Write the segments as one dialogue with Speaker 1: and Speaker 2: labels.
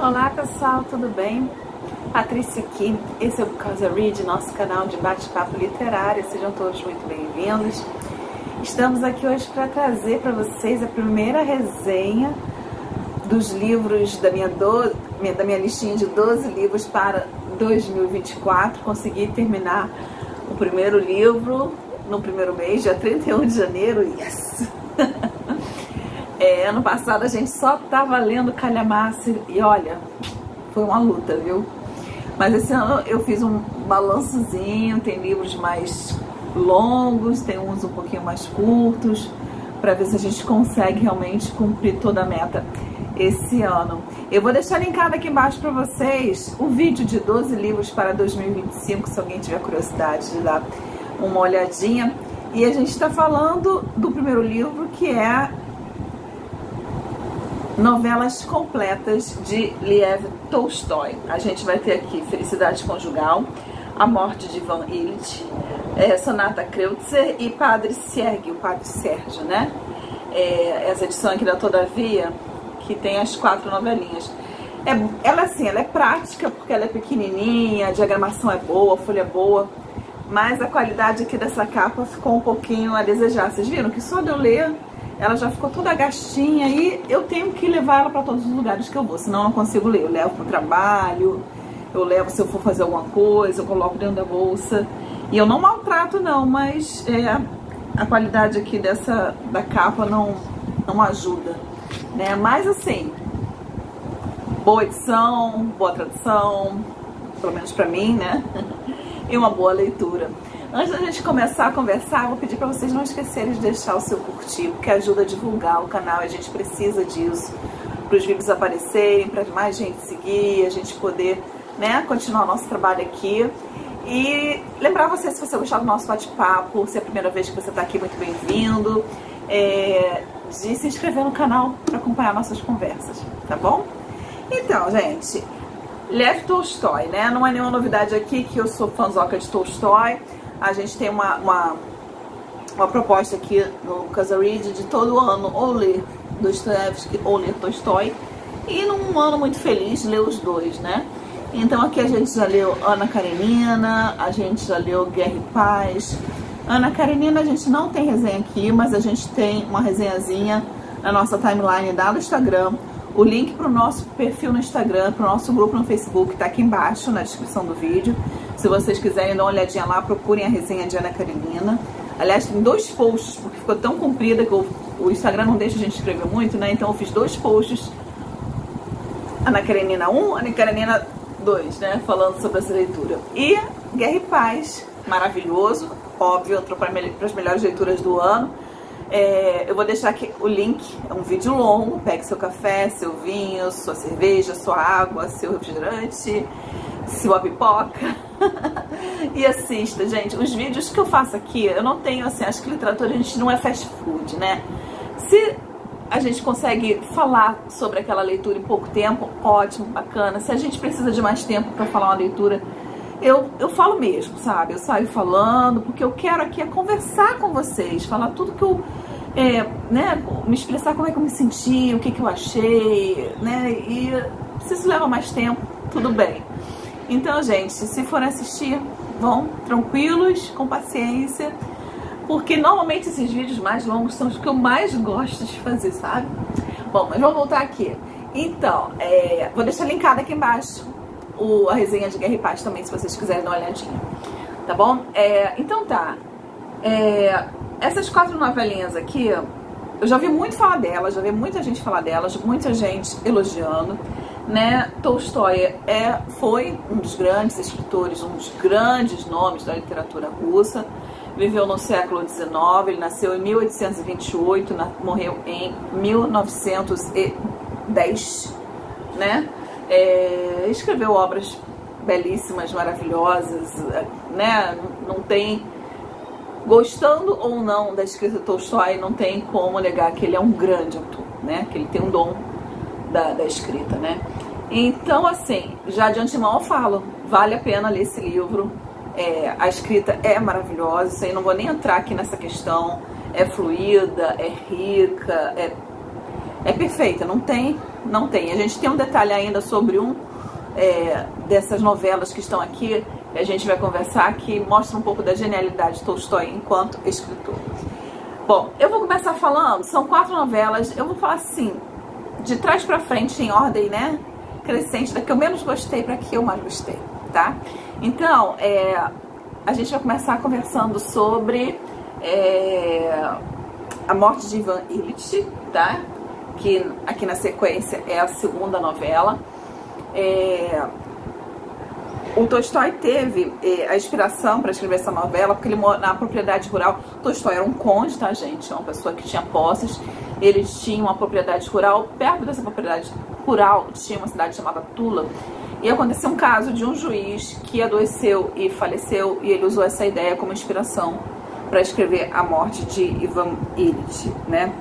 Speaker 1: Olá pessoal, tudo bem? Patrícia aqui, esse é o Because I Read, nosso canal de bate-papo literário, sejam todos muito bem-vindos. Estamos aqui hoje para trazer para vocês a primeira resenha dos livros da minha listinha de 12 livros para 2024. Consegui terminar o primeiro livro no primeiro mês, dia 31 de janeiro, yes! Ano passado a gente só tava lendo calhamaço e olha, foi uma luta, viu? Mas esse ano eu fiz um balançozinho, tem livros mais longos, tem uns um pouquinho mais curtos, para ver se a gente consegue realmente cumprir toda a meta esse ano. Eu vou deixar linkado aqui embaixo para vocês o vídeo de 12 livros para 2025, se alguém tiver curiosidade de dar uma olhadinha. E a gente está falando do primeiro livro, que é Novelas Completas de Lev Tolstói. A gente vai ter aqui Felicidade Conjugal, A Morte de Ivan Ilitch, Sonata Kreutzer e Padre Sérgio, né? Essa edição aqui da Todavia, que tem as 4 novelinhas. Ela é prática, porque ela é pequenininha, a diagramação é boa, a folha é boa, mas a qualidade aqui dessa capa ficou um pouquinho a desejar. Vocês viram que só de eu ler ela já ficou toda gastinha e eu tenho que levar ela para todos os lugares que eu vou, senão eu não consigo ler. Eu levo para o trabalho, eu levo se eu for fazer alguma coisa, eu coloco dentro da bolsa. E eu não maltrato não, mas a qualidade aqui da capa não ajuda, né? Mas assim, boa edição, boa tradução, pelo menos para mim, né? E uma boa leitura. Antes da gente começar a conversar, vou pedir para vocês não esquecerem de deixar o seu curtir, porque ajuda a divulgar o canal, a gente precisa disso, para os vídeos aparecerem, para mais gente seguir, a gente poder, né, continuar o nosso trabalho aqui. E lembrar vocês, se você gostar do nosso bate-papo, se é a primeira vez que você está aqui, muito bem-vindo, de se inscrever no canal para acompanhar nossas conversas, tá bom? Então, gente, Lev Tolstói, né? Não é nenhuma novidade aqui que eu sou fãzoca de Tolstói. A gente tem uma proposta aqui no Because I Read de todo ano ou ler Dostoiévski ou ler Tolstói, e num ano muito feliz ler os dois, né? Então aqui a gente já leu Ana Karenina, a gente já leu Guerra e Paz. Ana Karenina a gente não tem resenha aqui, mas a gente tem uma resenhazinha na nossa timeline da do Instagram. O link para o nosso perfil no Instagram, para o nosso grupo no Facebook, está aqui embaixo na descrição do vídeo. Se vocês quiserem dar uma olhadinha lá, procurem a resenha de Ana Karenina. Aliás, tem 2 posts, porque ficou tão comprida que o Instagram não deixa a gente escrever muito, né? Então eu fiz 2 posts, Ana Karenina 1, Ana Karenina 2, né? Falando sobre essa leitura. E Guerra e Paz, maravilhoso, óbvio, entrou para as melhores leituras do ano. Eu vou deixar aqui o link, é um vídeo longo, pegue seu café, seu vinho, sua cerveja, sua água, seu refrigerante, sua pipoca e assista, gente. Os vídeos que eu faço aqui, eu não tenho, assim, acho que literatura a gente não é fast food, né? Se a gente consegue falar sobre aquela leitura em pouco tempo, ótimo, bacana. Se a gente precisa de mais tempo para falar uma leitura, eu falo mesmo, sabe? Eu saio falando, porque eu quero aqui conversar com vocês, falar tudo que eu, né, me expressar como é que eu me senti, o que eu achei, né? E se isso leva mais tempo, tudo bem. Então, gente, se forem assistir, vão tranquilos, com paciência, porque normalmente esses vídeos mais longos são os que eu mais gosto de fazer, sabe? Bom, mas vamos voltar aqui. Então, vou deixar linkado aqui embaixo a resenha de Guerra e Paz também, se vocês quiserem dar uma olhadinha, tá bom? Então tá, essas 4 novelinhas aqui, eu já vi muito falar delas, já vi muita gente falar delas, muita gente elogiando, né? Tolstói foi um dos grandes escritores, um dos grandes nomes da literatura russa, viveu no século XIX, ele nasceu em 1828, morreu em 1910, né? Escreveu obras belíssimas, maravilhosas, né? Não tem, gostando ou não da escrita de Tolstói, não tem como negar que ele é um grande autor, né? Que ele tem um dom da escrita, né? Então, assim, já de antemão eu falo, vale a pena ler esse livro. A escrita é maravilhosa, isso aí não vou nem entrar aqui nessa questão, é fluida, é rica, é perfeita, não tem Não tem. A gente tem um detalhe ainda sobre dessas novelas que estão aqui, que a gente vai conversar, que mostra um pouco da genialidade de Tolstói enquanto escritor. Bom, eu vou começar falando, são 4 novelas, eu vou falar assim, de trás pra frente, em ordem, né, crescente, da que eu menos gostei pra que eu mais gostei, tá? Então, a gente vai começar conversando sobre A Morte de Ivan Ilitch, tá? Que aqui na sequência é a segunda novela. O Tolstói teve a inspiração para escrever essa novela porque ele mora na propriedade rural. Tolstói era um conde, tá, gente? Uma pessoa que tinha posses. Eles tinham uma propriedade rural. Perto dessa propriedade rural tinha uma cidade chamada Tula. E aconteceu um caso de um juiz que adoeceu e faleceu, e ele usou essa ideia como inspiração para escrever A Morte de Ivan Ilitch, né?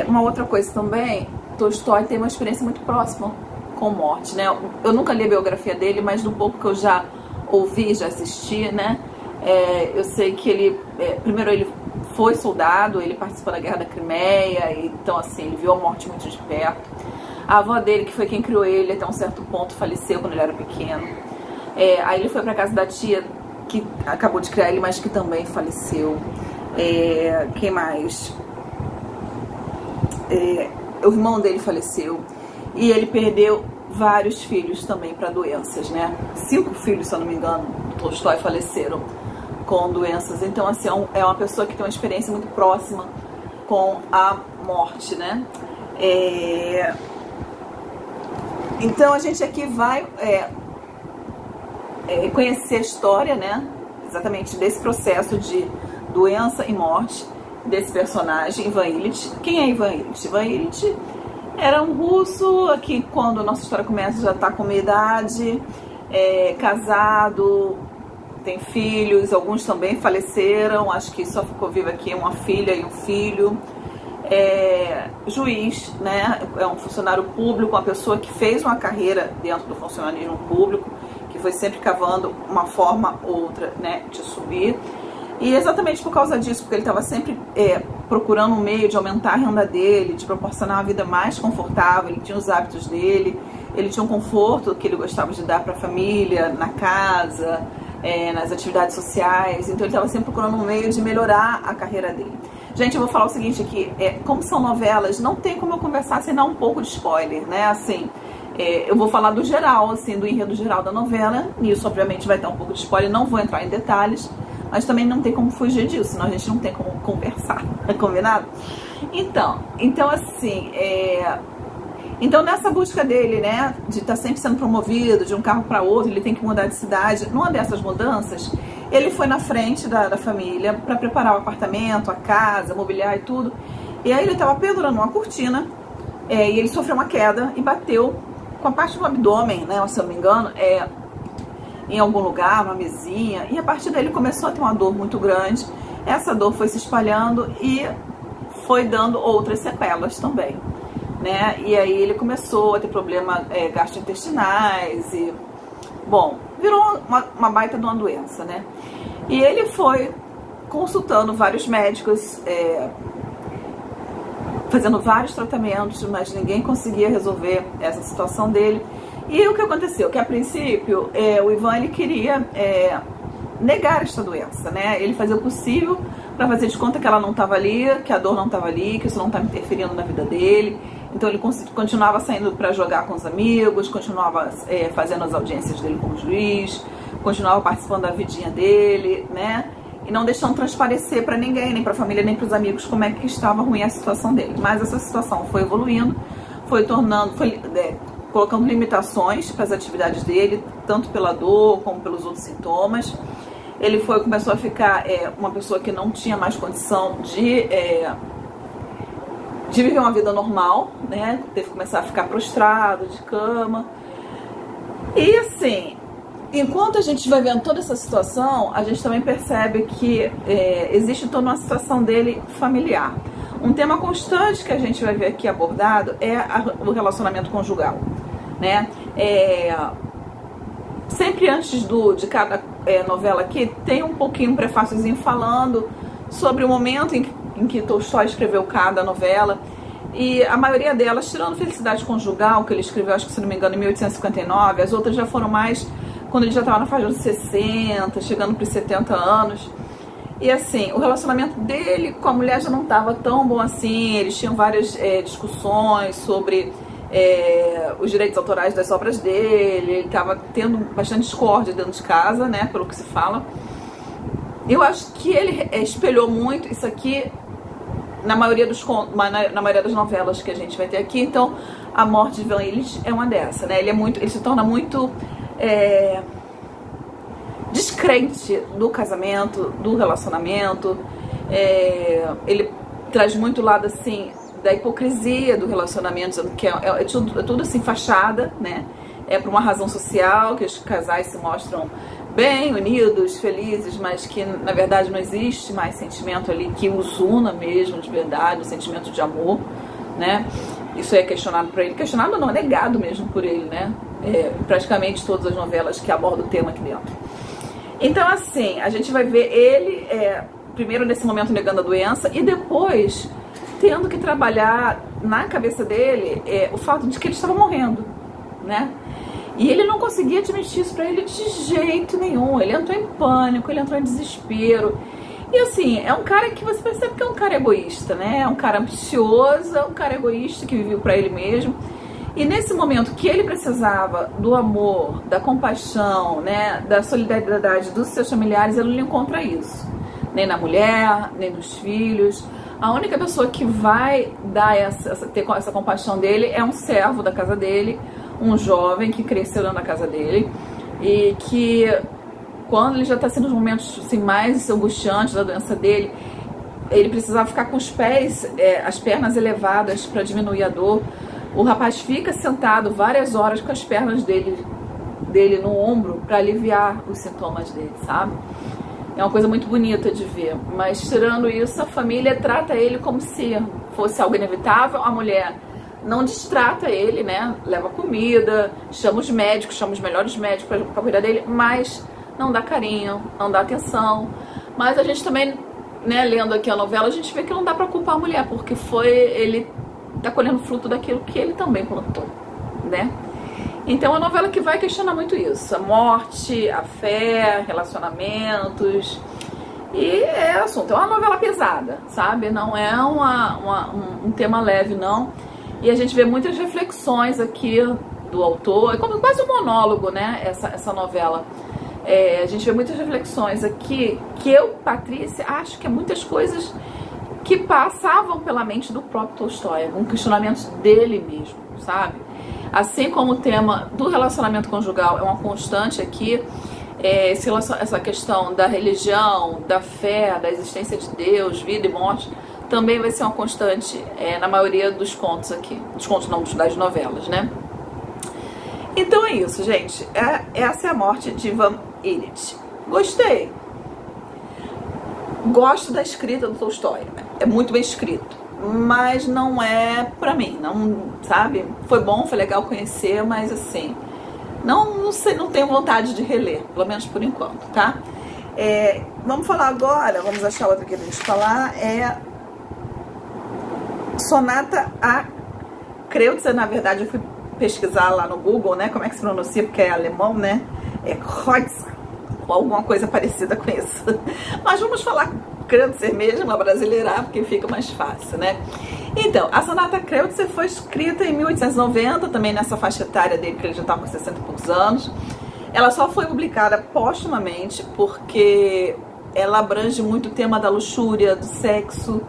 Speaker 1: Uma outra coisa também, Tolstói tem uma experiência muito próxima com morte, né? Eu nunca li a biografia dele, mas do pouco que eu já ouvi, já assisti, né? Eu sei que ele, primeiro ele foi soldado, ele participou da Guerra da Crimeia, então assim, ele viu a morte muito de perto. A avó dele, que foi quem criou ele até um certo ponto, faleceu quando ele era pequeno. Aí ele foi pra casa da tia, que acabou de criar ele, mas que também faleceu. Quem mais? O irmão dele faleceu. E ele perdeu vários filhos também para doenças, né? 5 filhos, se eu não me engano, do Tolstói faleceram com doenças. Então, assim, é uma pessoa que tem uma experiência muito próxima com a morte, né? Então, a gente aqui vai conhecer a história, né? Exatamente desse processo de doença e morte desse personagem, Ivan Ilitch. Quem é Ivan Ilitch? Ivan Ilitch era um russo que, quando a nossa história começa, já está com meia idade, casado, tem filhos, alguns também faleceram, acho que só ficou vivo aqui uma filha e um filho. Juiz, né? É um funcionário público, uma pessoa que fez uma carreira dentro do funcionalismo público, que foi sempre cavando uma forma ou outra, né, de subir. E exatamente por causa disso, porque ele estava sempre procurando um meio de aumentar a renda dele, de proporcionar uma vida mais confortável, ele tinha os hábitos dele, ele tinha um conforto que ele gostava de dar para a família, na casa, nas atividades sociais, então ele estava sempre procurando um meio de melhorar a carreira dele. Gente, eu vou falar o seguinte aqui, como são novelas, não tem como eu conversar sem dar um pouco de spoiler, né, assim, eu vou falar do geral, assim, do enredo geral da novela, nisso obviamente vai ter um pouco de spoiler, não vou entrar em detalhes, mas também não tem como fugir disso, senão a gente não tem como conversar, combinado? Então assim, então nessa busca dele, né, de estar sempre sendo promovido de um carro para outro, ele tem que mudar de cidade, numa dessas mudanças, ele foi na frente da família para preparar o apartamento, a casa, mobiliar e tudo, e aí ele estava pendurando uma cortina, e ele sofreu uma queda e bateu com a parte do abdômen, né, se eu não me engano, em algum lugar, uma mesinha, e a partir daí ele começou a ter uma dor muito grande. Essa dor foi se espalhando e foi dando outras sequelas também, né? E aí ele começou a ter problemas gastrointestinais e, bom, virou uma baita de uma doença, né? E ele foi consultando vários médicos, fazendo vários tratamentos, mas ninguém conseguia resolver essa situação dele. E o que aconteceu? Que a princípio o Ivan ele queria negar esta doença, né? Ele fazia o possível para fazer de conta que ela não estava ali, que a dor não estava ali, que isso não estava interferindo na vida dele. Então ele continuava saindo para jogar com os amigos, continuava fazendo as audiências dele como juiz, continuava participando da vidinha dele, né? E não deixando transparecer para ninguém, nem para a família, nem para os amigos, como é que estava ruim a situação dele. Mas essa situação foi evoluindo, foi colocando limitações para as atividades dele, tanto pela dor como pelos outros sintomas. Ele começou a ficar uma pessoa que não tinha mais condição de viver uma vida normal, né? Teve que começar a ficar prostrado, de cama. E assim, enquanto a gente vai vendo toda essa situação, a gente também percebe que existe toda uma situação dele familiar. Um tema constante que a gente vai ver aqui abordado é o relacionamento conjugal, né? Sempre antes de cada novela aqui, tem um pouquinho, um prefáciozinho falando sobre o momento em que Tolstói escreveu cada novela. E a maioria delas, tirando Felicidade Conjugal, que ele escreveu, acho que se não me engano, em 1859, as outras já foram mais quando ele já estava na faixa dos 60, chegando para os 70 anos. E assim, o relacionamento dele com a mulher já não estava tão bom assim, eles tinham várias discussões sobre os direitos autorais das obras dele, ele estava tendo bastante discórdia dentro de casa, né, pelo que se fala. Eu acho que ele espelhou muito isso aqui na maioria das novelas que a gente vai ter aqui. Então, A Morte de Ivan Ilitch é uma dessa, né? Ele se torna muito descrente do casamento, do relacionamento. Ele traz muito lado assim da hipocrisia do relacionamento, que é tudo assim fachada, né? É por uma razão social que os casais se mostram bem unidos, felizes, mas que na verdade não existe mais sentimento ali que os una mesmo de verdade, o sentimento de amor, né? Isso é questionado por ele, questionado não, é negado mesmo por ele, né? Praticamente todas as novelas que abordam o tema aqui dentro. Então assim, a gente vai ver ele primeiro nesse momento negando a doença e depois tendo que trabalhar na cabeça dele o fato de que ele estava morrendo, né? E ele não conseguia admitir isso pra ele de jeito nenhum. Ele entrou em pânico, ele entrou em desespero. E assim, é um cara que você percebe que é um cara egoísta, né? É um cara ambicioso, é um cara egoísta que viveu pra ele mesmo. E nesse momento que ele precisava do amor, da compaixão, né, da solidariedade dos seus familiares, ele não encontra isso. Nem na mulher, nem nos filhos. A única pessoa que vai dar ter essa compaixão dele é um servo da casa dele, um jovem que cresceu na casa dele e que quando ele já está sendo nos momentos assim, mais angustiantes da doença dele, ele precisava ficar com os pés, as pernas elevadas para diminuir a dor. O rapaz fica sentado várias horas com as pernas dele no ombro para aliviar os sintomas dele, sabe? É uma coisa muito bonita de ver, mas tirando isso, a família trata ele como se fosse algo inevitável. A mulher não destrata ele, né? Leva comida, chama os médicos, chama os melhores médicos para cuidar dele, mas não dá carinho, não dá atenção. Mas a gente também, né, lendo aqui a novela, a gente vê que não dá para culpar a mulher, porque ele tá colhendo fruto daquilo que ele também plantou, né? Então é uma novela que vai questionar muito isso, a morte, a fé, relacionamentos, e assunto, é uma novela pesada, sabe? Não é um tema leve, não. E a gente vê muitas reflexões aqui do autor, é como quase um monólogo, né, essa novela. A gente vê muitas reflexões aqui, que eu, Patrícia, acho que é muitas coisas que passavam pela mente do próprio Tolstói, um questionamento dele mesmo, sabe? Assim como o tema do relacionamento conjugal é uma constante aqui, essa questão da religião, da fé, da existência de Deus, vida e morte, também vai ser uma constante na maioria dos contos aqui. Dos contos não, das novelas, né? Então é isso, gente. Essa é a morte de Ivan Ilitch. Gostei. Gosto da escrita do Tolstói. É muito bem escrito. Mas não é pra mim, não, sabe? Foi bom, foi legal conhecer, mas assim, não sei, não tenho vontade de reler, pelo menos por enquanto, tá? Vamos falar agora, vamos achar outra aqui pra gente falar, Sonata a Kreutzer. Na verdade eu fui pesquisar lá no Google, né, como é que se pronuncia, porque é alemão, né? Kreutzer, ou alguma coisa parecida com isso. Mas vamos falar Kreutzer mesmo, a brasileirar, porque fica mais fácil, né? Então, a Sonata Kreutzer foi escrita em 1890, também nessa faixa etária dele, que ele já estava com 60 e poucos anos. Ela só foi publicada póstumamente porque ela abrange muito o tema da luxúria, do sexo,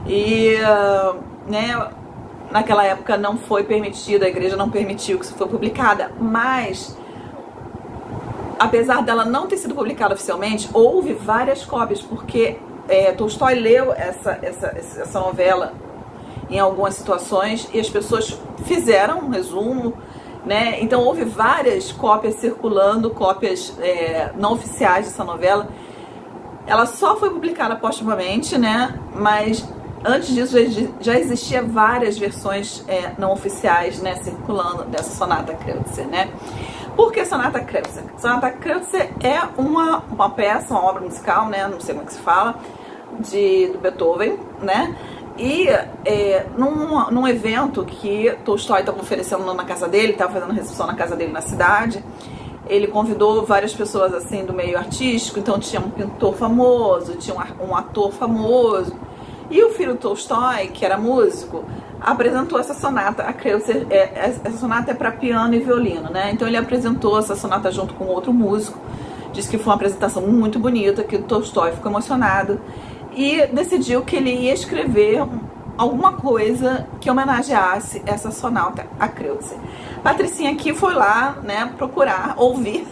Speaker 1: e né, naquela época não foi permitido, a igreja não permitiu que isso fosse publicada, mas apesar dela não ter sido publicada oficialmente, houve várias cópias, porque Tolstói leu essa novela em algumas situações e as pessoas fizeram um resumo, né? Então houve várias cópias circulando, cópias não oficiais dessa novela. Ela só foi publicada póstumamente, né? Mas antes disso já existia várias versões não oficiais, né, circulando dessa Sonata Kreutzer, né? Por que Sonata Kreutzer? Sonata Kreutzer é uma peça, uma obra musical, né? Não sei como é que se fala, do Beethoven, né? E num evento que Tolstói estava oferecendo na casa dele, estava fazendo recepção na casa dele na cidade, ele convidou várias pessoas assim do meio artístico, então tinha um pintor famoso, tinha um ator famoso, e o filho Tolstói, que era músico, apresentou essa sonata, a Kreutzer. Essa sonata é para piano e violino, né? Então ele apresentou essa sonata junto com outro músico, disse que foi uma apresentação muito bonita, que o Tolstói ficou emocionado e decidiu que ele ia escrever alguma coisa que homenageasse essa sonata a Kreutzer. Patricinha aqui foi lá, né, procurar, ouvir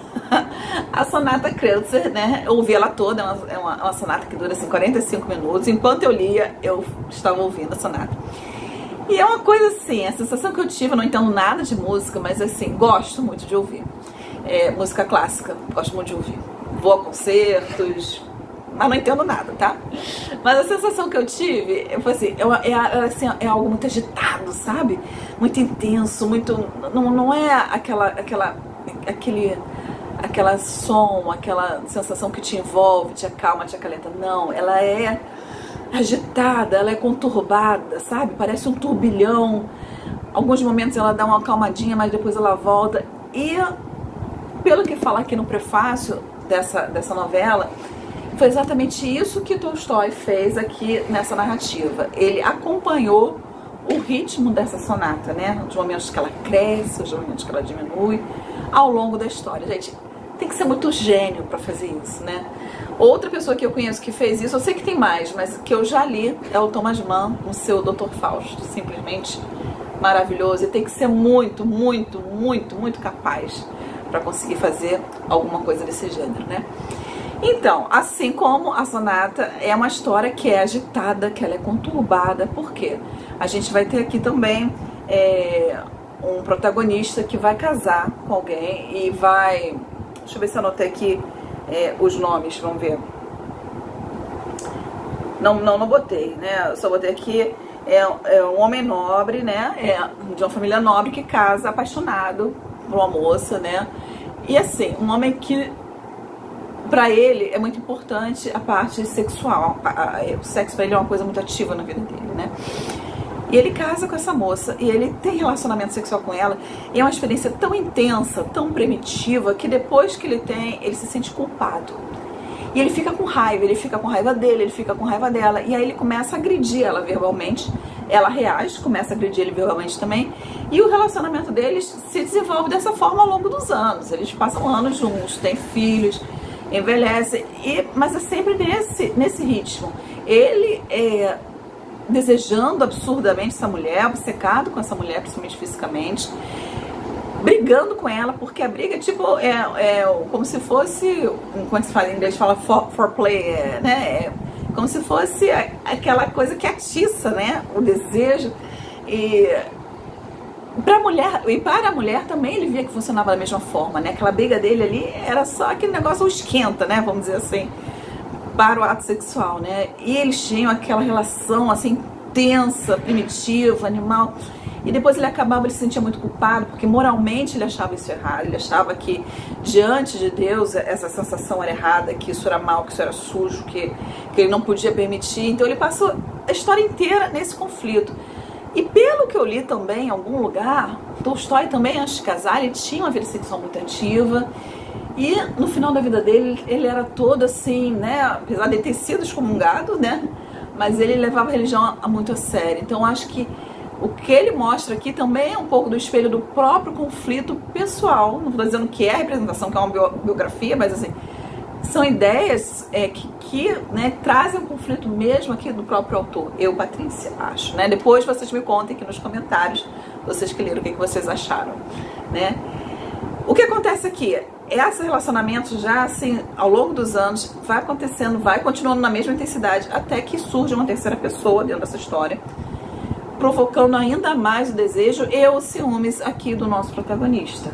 Speaker 1: a sonata Kreutzer, né, eu ouvi ela toda, é uma sonata que dura assim 45 minutos, enquanto eu lia, eu estava ouvindo a sonata. E é uma coisa assim, a sensação que eu tive, eu não entendo nada de música, mas assim, gosto muito de ouvir. Música clássica, gosto muito de ouvir. Vou a concertos, mas não entendo nada, tá? Mas a sensação que eu tive foi assim, é algo muito agitado, sabe? Muito intenso, muito... Não é aquela som, aquela sensação que te envolve, te acalma, te acalenta. Não, ela é agitada, ela é conturbada, sabe? Parece um turbilhão. Alguns momentos ela dá uma acalmadinha, mas depois ela volta. E pelo que fala aqui no prefácio dessa novela, foi exatamente isso que Tolstói fez aqui nessa narrativa. Ele acompanhou o ritmo dessa sonata, né? Os momentos que ela cresce, os momentos que ela diminui, ao longo da história. Gente, tem que ser muito gênio para fazer isso, né? Outra pessoa que eu conheço que fez isso, eu sei que tem mais, mas que eu já li, é o Thomas Mann, no seu Dr. Fausto. Simplesmente maravilhoso. E tem que ser muito, muito, muito, muito capaz para conseguir fazer alguma coisa desse gênero, né? Então, assim como a sonata é uma história que é agitada, que ela é conturbada, por quê? A gente vai ter aqui também um protagonista que vai casar com alguém e vai... Deixa eu ver se eu anotei aqui os nomes, vamos ver. Não botei, né? Eu só botei aqui, um homem nobre, né? De uma família nobre que casa apaixonado por uma moça, né? E assim, um homem que... Para ele é muito importante a parte sexual. O sexo para ele é uma coisa muito ativa na vida dele, né? E ele casa com essa moça e ele tem relacionamento sexual com ela. E é uma experiência tão intensa, tão primitiva, que depois que ele tem, ele se sente culpado. E ele fica com raiva, ele fica com raiva dele, ele fica com raiva dela. E aí ele começa a agredir ela verbalmente. Ela reage, começa a agredir ele verbalmente também. E o relacionamento deles se desenvolve dessa forma ao longo dos anos. Eles passam anos juntos, têm filhos, envelhece, mas é sempre nesse ritmo. Ele desejando absurdamente essa mulher, obcecado com essa mulher, principalmente fisicamente, brigando com ela, porque a briga tipo como se fosse, quando se fala em inglês, fala foreplay, né? Como se fosse aquela coisa que atiça, né? O desejo. E para a mulher também ele via que funcionava da mesma forma, né? Aquela briga dele ali era só aquele negócio, o esquenta, né? Vamos dizer assim, para o ato sexual, né? E eles tinham aquela relação assim tensa, primitiva, animal. E depois ele se sentia muito culpado, porque moralmente ele achava isso errado. Ele achava que diante de Deus essa sensação era errada, que isso era mal, que isso era sujo, que ele não podia permitir. Então ele passou a história inteira nesse conflito. E pelo que eu li também em algum lugar, Tolstói também, antes de casar, ele tinha uma vida sexual muito ativa. E no final da vida dele, ele era todo assim, né? Apesar de ter sido excomungado, né? Mas ele levava a religião muito a sério. Então acho que o que ele mostra aqui também é um pouco do espelho do próprio conflito pessoal. Não estou dizendo que é a representação, que é uma biografia, mas assim, são ideias que né, trazem um conflito mesmo aqui do próprio autor. Eu, Patrícia, acho. Né? Depois vocês me contem aqui nos comentários, vocês que leram, o que vocês acharam. Né? O que acontece aqui? Esse relacionamento já, assim, ao longo dos anos, vai acontecendo, vai continuando na mesma intensidade, até que surge uma terceira pessoa dentro dessa história, provocando ainda mais o desejo e os ciúmes aqui do nosso protagonista.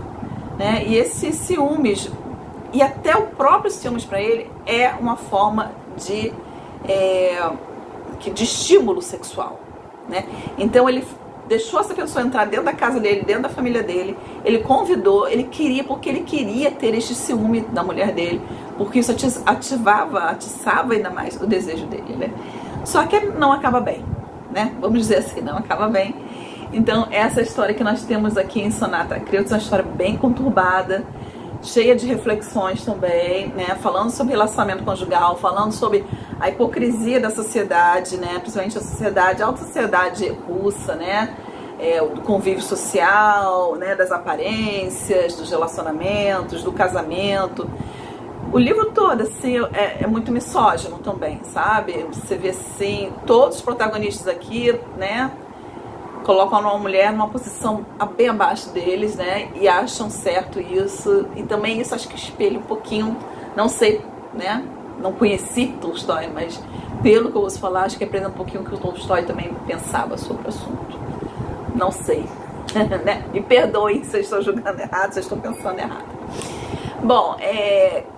Speaker 1: Né? E esses ciúmes, e até o próprio ciúmes para ele, é uma forma de estímulo sexual. Né? Então ele deixou essa pessoa entrar dentro da casa dele, dentro da família dele, ele convidou, porque ele queria ter este ciúme da mulher dele, porque isso atiçava ainda mais o desejo dele, né? Só que não acaba bem. né? Vamos dizer assim, não acaba bem. Então, essa história que nós temos aqui em Sonata Kreutzer é uma história bem conturbada, cheia de reflexões também, né? Falando sobre relacionamento conjugal, falando sobre a hipocrisia da sociedade, né? Principalmente a sociedade, a alta sociedade russa, né? Do convívio social, né? Das aparências, dos relacionamentos, do casamento. O livro todo, assim, é muito misógino também, sabe? Você vê, assim, todos os protagonistas aqui, né? Colocam uma mulher numa posição bem abaixo deles, né? E acham certo isso. E também isso acho que espelha um pouquinho, não sei, né? Não conheci Tolstói, mas pelo que eu ouço falar, acho que aprende um pouquinho o que o Tolstói também pensava sobre o assunto. Não sei, né? Me perdoem se eu estou julgando errado, se eu estou pensando errado. Bom,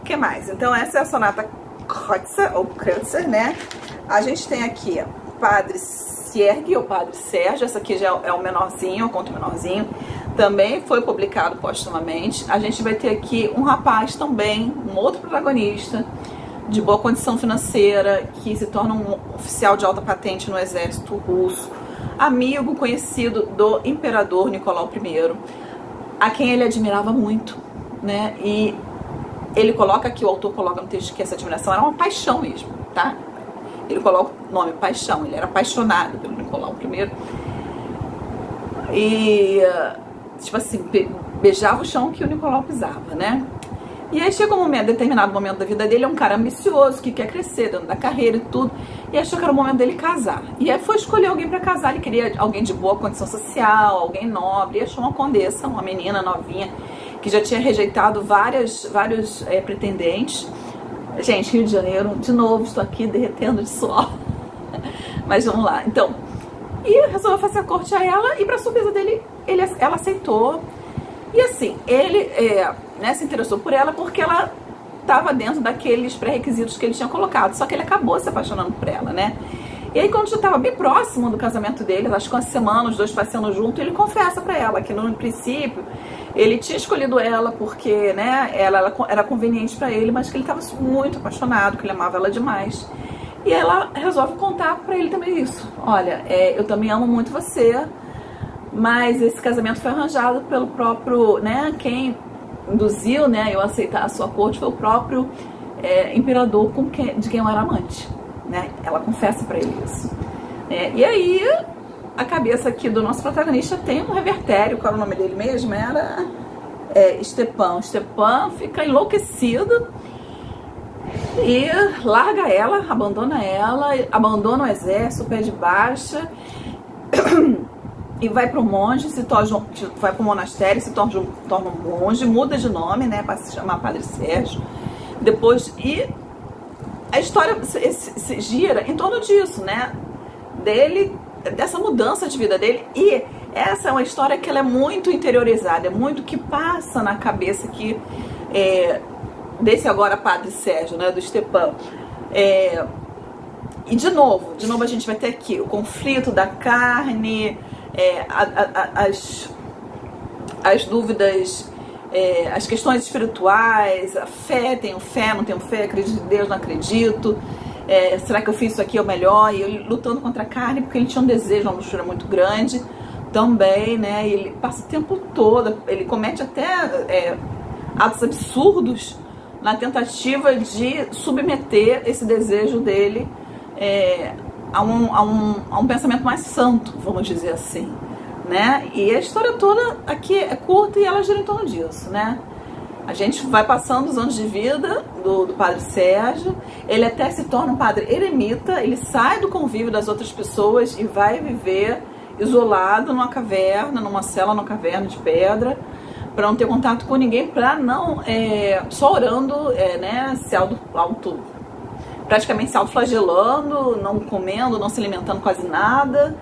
Speaker 1: que mais? Então essa é a Sonata Kreutzer, ou Kreutzer, né? A gente tem aqui Padre Sergiy, ou Padre Sérgio, essa aqui já é o menorzinho, o conto menorzinho, também foi publicado postumamente. A gente vai ter aqui um rapaz também, um outro protagonista, de boa condição financeira, que se torna um oficial de alta patente no exército russo, amigo, conhecido do imperador Nicolau I, a quem ele admirava muito, né? E ele coloca aqui, o autor coloca no texto que essa admiração era uma paixão mesmo, tá? Ele coloca o nome paixão, ele era apaixonado pelo Nicolau I. E, tipo assim, beijava o chão que o Nicolau pisava, né? E aí chega um momento, determinado momento da vida dele, é um cara ambicioso, que quer crescer dentro da carreira e tudo, e achou que era o momento dele casar. E aí foi escolher alguém pra casar, ele queria alguém de boa condição social, alguém nobre, e achou uma condessa, uma menina novinha, que já tinha rejeitado vários pretendentes. Gente, Rio de Janeiro, de novo, estou aqui derretendo de suor. Mas vamos lá. Então, e resolveu fazer a corte a ela, e pra surpresa dele, ela aceitou. E assim, ele né, se interessou por ela porque ela estava dentro daqueles pré-requisitos que ele tinha colocado. Só que ele acabou se apaixonando por ela, né? E aí, quando já estava bem próximo do casamento dele, acho que uma semana, os dois passeando junto, ele confessa pra ela que no princípio ele tinha escolhido ela porque, né, ela era conveniente pra ele, mas que ele estava muito apaixonado, que ele amava ela demais. E ela resolve contar pra ele também isso. Olha, eu também amo muito você, mas esse casamento foi arranjado pelo próprio, né, quem induziu, né, eu aceitar a sua corte foi o próprio imperador de quem eu era amante. Né? Ela confessa pra ele isso. E aí, a cabeça aqui do nosso protagonista tem um revertério. Qual era o nome dele mesmo? Era Stepan. Stepan fica enlouquecido e larga ela, abandona o exército, pé de baixa, e vai pro monge, vai pro monastério, se torna um monge, muda de nome, né, para se chamar Padre Sérgio. Depois, a história se gira em torno disso, né? Dessa mudança de vida dele. E essa é uma história que ela é muito interiorizada, é muito que passa na cabeça aqui desse agora Padre Sérgio, né? Do Stepan. E de novo a gente vai ter aqui o conflito da carne, as dúvidas, as questões espirituais, a fé, tenho fé, não tenho fé, acredito em Deus, não acredito, será que eu fiz isso aqui é o melhor? E ele lutando contra a carne, porque ele tinha um desejo, uma luxúria muito grande também, né? E ele passa o tempo todo, ele comete até atos absurdos na tentativa de submeter esse desejo dele a um pensamento mais santo, vamos dizer assim. Né? E a história toda aqui é curta e ela gira em torno disso, né? A gente vai passando os anos de vida do Padre Sérgio, ele até se torna um padre eremita, ele sai do convívio das outras pessoas e vai viver isolado numa caverna, numa cela, numa caverna de pedra, para não ter contato com ninguém, para não, só orando, né, praticamente se autoflagelando, não comendo, não se alimentando quase nada,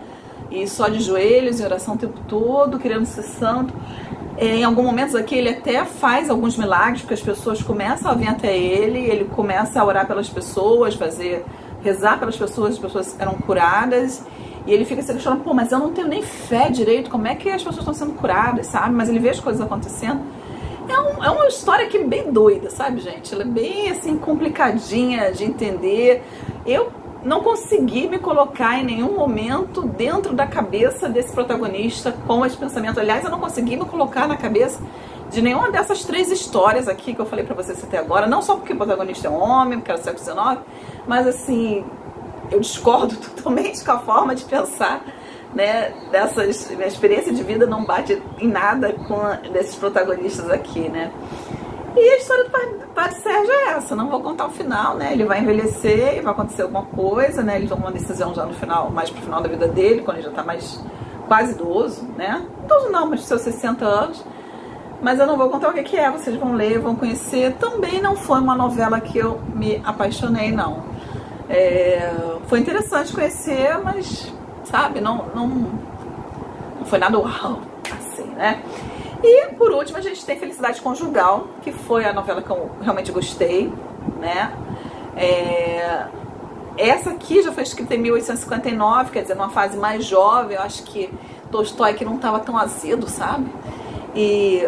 Speaker 1: e só de joelhos, em oração o tempo todo, querendo ser santo. Em alguns momentos aqui ele até faz alguns milagres, porque as pessoas começam a vir até ele começa a orar pelas pessoas, rezar pelas pessoas, as pessoas eram curadas, e ele fica se questionando, pô, mas eu não tenho nem fé direito, como é que as pessoas estão sendo curadas, sabe? Mas ele vê as coisas acontecendo. É uma história aqui bem doida, sabe, gente? Ela é bem, assim, complicadinha de entender. Eu não consegui me colocar em nenhum momento dentro da cabeça desse protagonista com esse pensamento. Aliás, eu não consegui me colocar na cabeça de nenhuma dessas 3 histórias aqui que eu falei pra vocês até agora. Não só porque o protagonista é um homem, porque era do século XIX, mas assim, eu discordo totalmente com a forma de pensar, né, dessas. Minha experiência de vida não bate em nada com desses protagonistas aqui, né. E a história do Padre Sérgio é essa, não vou contar o final, né, ele vai envelhecer e vai acontecer alguma coisa, né, ele toma uma decisão já no final, mais pro final da vida dele, quando ele já tá mais quase idoso, né, idoso não, mas seus 60 anos, mas eu não vou contar o que é, vocês vão ler, vão conhecer. Também não foi uma novela que eu me apaixonei, não. Foi interessante conhecer, mas, sabe, não foi nada uau, assim, né. E, por último, a gente tem Felicidade Conjugal, que foi a novela que eu realmente gostei, né. Essa aqui já foi escrita em 1859, quer dizer, numa fase mais jovem. Eu acho que Tolstói que não estava tão azedo, sabe. E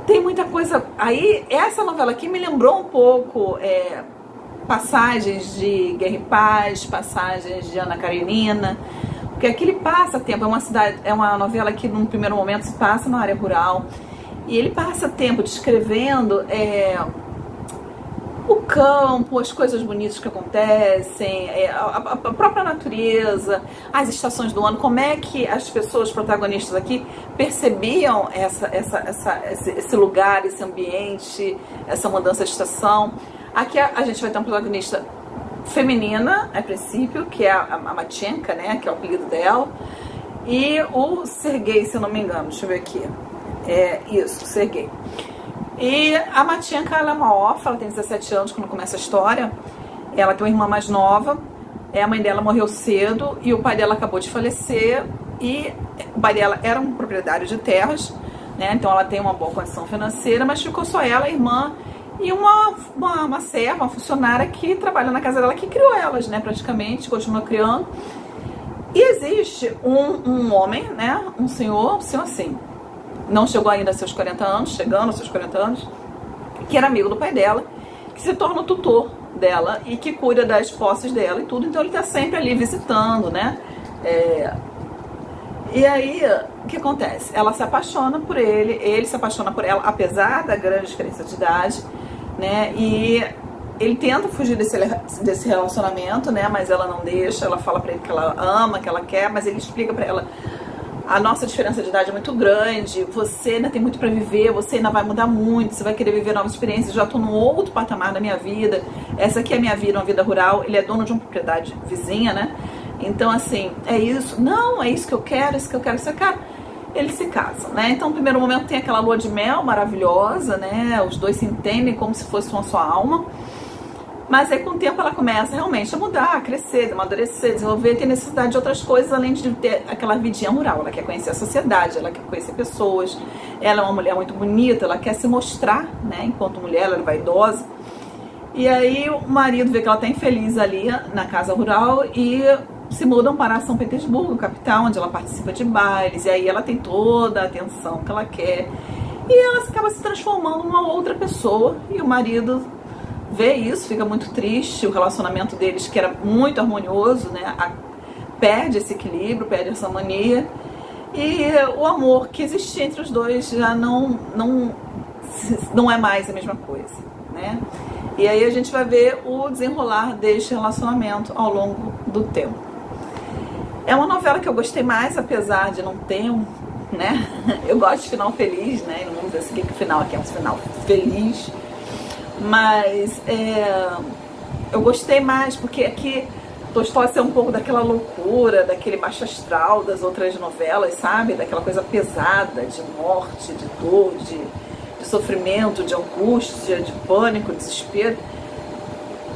Speaker 1: tem muita coisa. Aí, essa novela aqui me lembrou um pouco passagens de Guerra e Paz, passagens de Ana Karenina, porque aqui ele passa tempo, é uma novela que num primeiro momento se passa na área rural, e ele passa tempo descrevendo o campo, as coisas bonitas que acontecem, a própria natureza, as estações do ano, como é que as pessoas protagonistas aqui percebiam esse lugar, esse ambiente, essa mudança de estação. Aqui a gente vai ter uma protagonista feminina, a princípio, que é a Matchenka, né, que é o apelido dela, e o Sergei, se eu não me engano, deixa eu ver aqui, isso, Sergei. E a Matchenka, ela é uma órfã, ela tem 17 anos quando começa a história, ela tem uma irmã mais nova, a mãe dela morreu cedo e o pai dela acabou de falecer, e o pai dela era um proprietário de terras, né, então ela tem uma boa condição financeira, mas ficou só ela, a irmã, e uma serva, uma funcionária que trabalha na casa dela, que criou elas, né, praticamente, continua criando. E existe um homem, né, um senhor assim, não chegou ainda a seus 40 anos, chegando aos seus 40 anos, que era amigo do pai dela, que se torna o tutor dela e que cuida das posses dela e tudo, então ele tá sempre ali visitando, né. E aí, o que acontece? Ela se apaixona por ele se apaixona por ela, apesar da grande diferença de idade, né, e ele tenta fugir desse relacionamento, né, mas ela não deixa, ela fala pra ele que ela ama, que ela quer, mas ele explica pra ela: a nossa diferença de idade é muito grande, você ainda tem muito pra viver, você ainda vai mudar muito, você vai querer viver novas experiências, já tô num outro patamar da minha vida, essa aqui é a minha vida, uma vida rural, ele é dono de uma propriedade vizinha, né, então assim, é isso, não, é isso que eu quero, isso que eu quero, isso que eu quero. Eles se casam, né? Então, no primeiro momento tem aquela lua de mel maravilhosa, né? Os dois se entendem como se fosse uma só alma. Mas aí, com o tempo, ela começa realmente a mudar, a crescer, amadurecer, desenvolver, ter necessidade de outras coisas, além de ter aquela vidinha rural. Ela quer conhecer a sociedade, ela quer conhecer pessoas. Ela é uma mulher muito bonita, ela quer se mostrar, né? Enquanto mulher, ela é vaidosa. E aí, o marido vê que ela tá infeliz ali na casa rural e se mudam para São Petersburgo, capital, onde ela participa de bailes, e aí ela tem toda a atenção que ela quer, e ela acaba se transformando numa outra pessoa, e o marido vê isso, fica muito triste, o relacionamento deles, que era muito harmonioso, né, perde esse equilíbrio, perde essa harmonia, e o amor que existia entre os dois já não é mais a mesma coisa, né, e aí a gente vai ver o desenrolar deste relacionamento ao longo do tempo. É uma novela que eu gostei mais, apesar de não ter né? Eu gosto de final feliz, né? Não vamos dizer assim que o final aqui é um final feliz. Mas eu gostei mais, porque aqui Tolstói é um pouco daquela loucura, daquele baixo astral das outras novelas, sabe? Daquela coisa pesada, de morte, de dor, de sofrimento, de angústia, de pânico, desespero.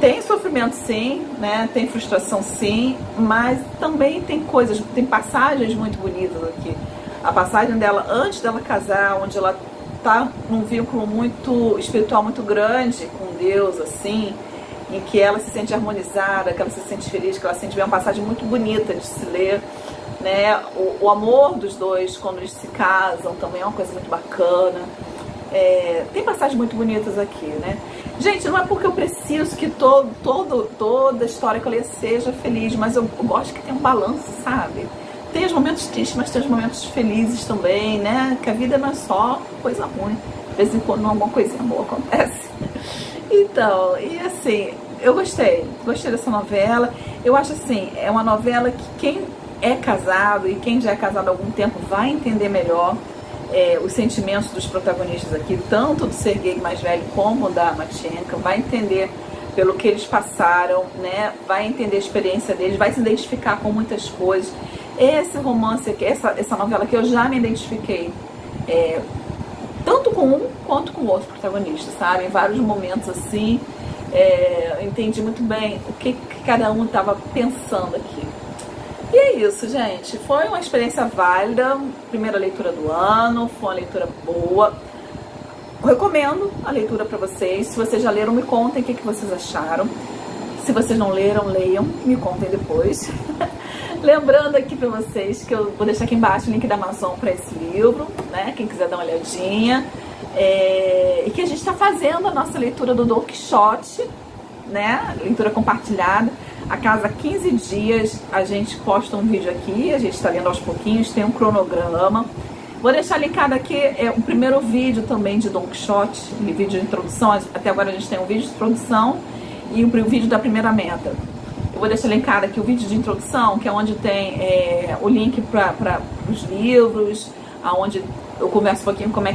Speaker 1: Tem sofrimento sim, né? Tem frustração sim, mas também tem coisas, tem passagens muito bonitas aqui. A passagem dela antes dela casar, onde ela tá num vínculo muito espiritual muito grande com Deus, assim, em que ela se sente harmonizada, que ela se sente feliz, que ela sente bem, uma passagem muito bonita de se ler, né? O amor dos dois quando eles se casam também é uma coisa muito bacana. Tem passagens muito bonitas aqui, né? Gente, não é porque eu preciso que toda história que eu leio seja feliz, mas eu gosto que tenha um balanço, sabe? Tem os momentos tristes, mas tem os momentos felizes também, né? Que a vida não é só coisa ruim. De vez em quando alguma coisinha boa acontece. Então, e assim, eu gostei dessa novela. Eu acho assim, é uma novela que quem é casado e quem já é casado há algum tempo vai entender melhor os sentimentos dos protagonistas aqui, tanto do Serguei mais velho como da Matyenka, vai entender pelo que eles passaram, né? Vai entender a experiência deles, vai se identificar com muitas coisas. Esse romance aqui, essa novela aqui, eu já me identifiquei tanto com um quanto com o outro protagonista, sabe? Em vários momentos assim, eu entendi muito bem o que cada um estava pensando aqui. E é isso, gente. Foi uma experiência válida, primeira leitura do ano, foi uma leitura boa. Eu recomendo a leitura para vocês. Se vocês já leram, me contem o que vocês acharam. Se vocês não leram, leiam, me contem depois. Lembrando aqui para vocês que eu vou deixar aqui embaixo o link da Amazon para esse livro, né? Quem quiser dar uma olhadinha. E que a gente está fazendo a nossa leitura do Don Quixote, né? Leitura compartilhada. A cada 15 dias a gente posta um vídeo aqui, a gente está lendo aos pouquinhos, tem um cronograma. Vou deixar linkado aqui o primeiro vídeo também de Don Quixote, um vídeo de introdução. Até agora a gente tem um vídeo de introdução e um vídeo da primeira meta. Eu vou deixar linkado aqui o vídeo de introdução, que é onde tem o link para os livros, onde eu converso um pouquinho como é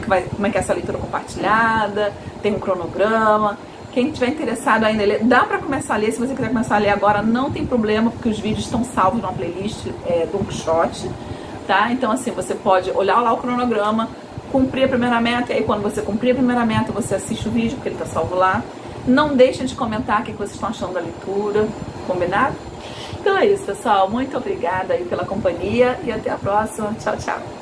Speaker 1: que é essa leitura compartilhada, tem um cronograma. Quem estiver interessado ainda em ler, dá para começar a ler. Se você quiser começar a ler agora, não tem problema, porque os vídeos estão salvos numa playlist Don Quixote, tá? Então, assim, você pode olhar lá o cronograma, cumprir a primeira meta, e aí quando você cumprir a primeira meta, você assiste o vídeo, porque ele está salvo lá. Não deixem de comentar o que vocês estão achando da leitura, combinado? Então é isso, pessoal. Muito obrigada aí pela companhia e até a próxima. Tchau, tchau.